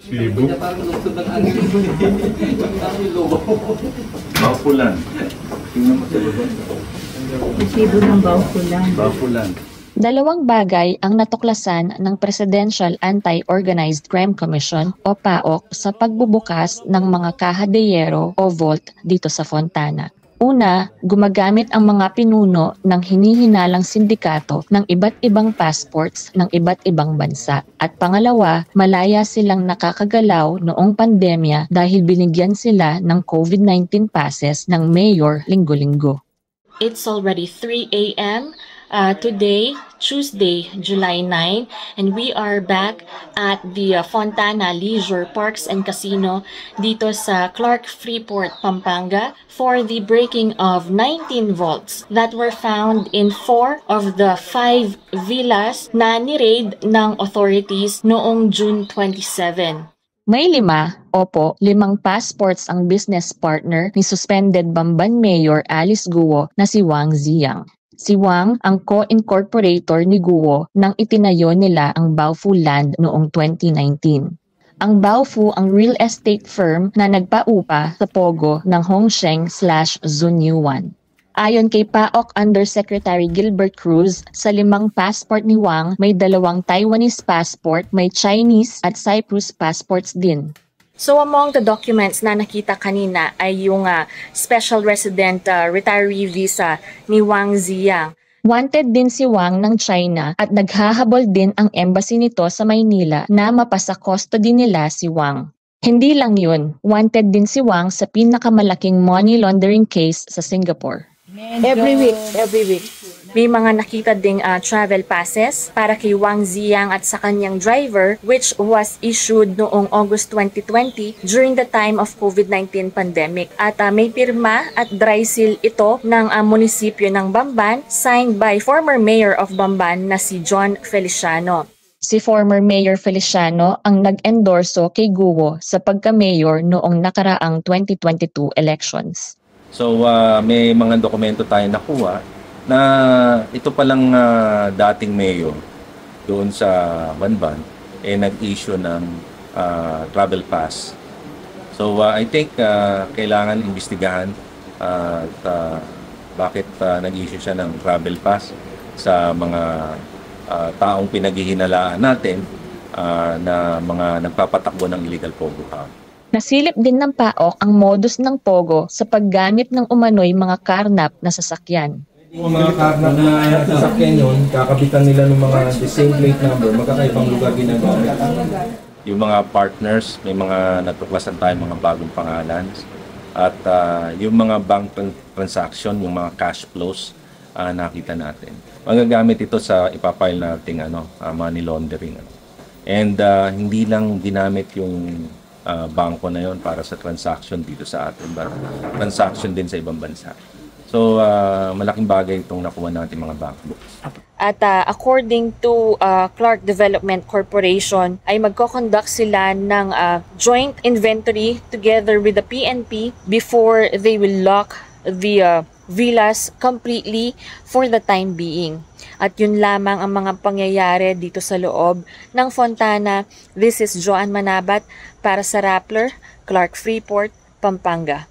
Cebu? Baufulan. Tingnan mo sa baba. Cebu ng Baufulan. Baufulan. Dalawang bagay ang natuklasan ng Presidential Anti-Organized Crime Commission o PAOC sa pagbubukas ng mga kaha de hierro o vault dito sa Fontana. Una, gumagamit ang mga pinuno ng hinihinalang sindikato ng iba't ibang passports ng iba't ibang bansa. At pangalawa, malaya silang nakakagalaw noong pandemya dahil binigyan sila ng COVID-19 passes ng mayor linggo-linggo. It's already 3 a.m. Today, Tuesday, July 9, and we are back at the Fontana Leisure Parks and Casino dito sa Clark Freeport, Pampanga for the breaking of 19 vaults that were found in 4 of the 5 villas na ni-raid ng authorities noong June 27. May 5 passports ang business partner ni suspended Bamban Mayor Alice Guo na si Wang Ziyang. Si Wang ang co-incorporator ni Guo nang itinayo nila ang Baofu Land noong 2019. Ang Baofu ang real estate firm na nagpaupa sa Pogo ng Hongsheng/Zhunyuan. Ayon kay PAOC Undersecretary Gilbert Cruz, sa 5 passport ni Wang, may 2 Taiwanese passport, may Chinese at Cyprus passports din. So among the documents na nakita kanina ay yung Special Resident Retiree Visa ni Wang Ziyang. Wanted din si Wang ng China at naghahabol din ang embassy nito sa Maynila na mapasa custody nila si Wang. Hindi lang yun, wanted din si Wang sa pinakamalaking money laundering case sa Singapore. Every week. May mga nakita ding travel passes para kay Wang Ziyang at sa kanyang driver which was issued noong August 2020 during the time of COVID-19 pandemic. At may pirma at dry seal ito ng munisipyo ng Bamban signed by former mayor of Bamban na si John Feliciano. Si former Mayor Feliciano ang nag-endorso kay Guo sa pagka-mayor noong nakaraang 2022 elections. So may mga dokumento tayo nakuha na ito palang dating mayor doon sa Banban nag-issue ng travel pass. So I think kailangan imbestigahan at bakit nag-issue siya ng travel pass sa mga taong pinaghihinalaan natin na mga nagpapatakbo ng illegal pogo account. Nasilip din ng PAOC ang modus ng pogo sa paggamit ng umano'y mga karnap na sasakyan. Yung mga karnap na sasakyan yun, kakabitan nila ng mga the same plate number, magkakaibang lugar ginagamit. Yung mga partners, may mga natuklasan tayo mga bagong pangalan. At yung mga bank transaction, yung mga cash flows, nakita natin. Magagamit ito sa ipapile nating money laundering. And hindi lang ginamit yung bangko na yon para sa transaction dito sa atin, but transaction din sa ibang bansa. So, malaking bagay itong nakuha natin mga bankbooks. At according to Clark Development Corporation, ay magko-conduct sila ng joint inventory together with the PNP before they will lock the villas completely for the time being. At yun lamang ang mga pangyayari dito sa loob ng Fontana. This is Joanne Manabat para sa Rappler, Clark Freeport, Pampanga.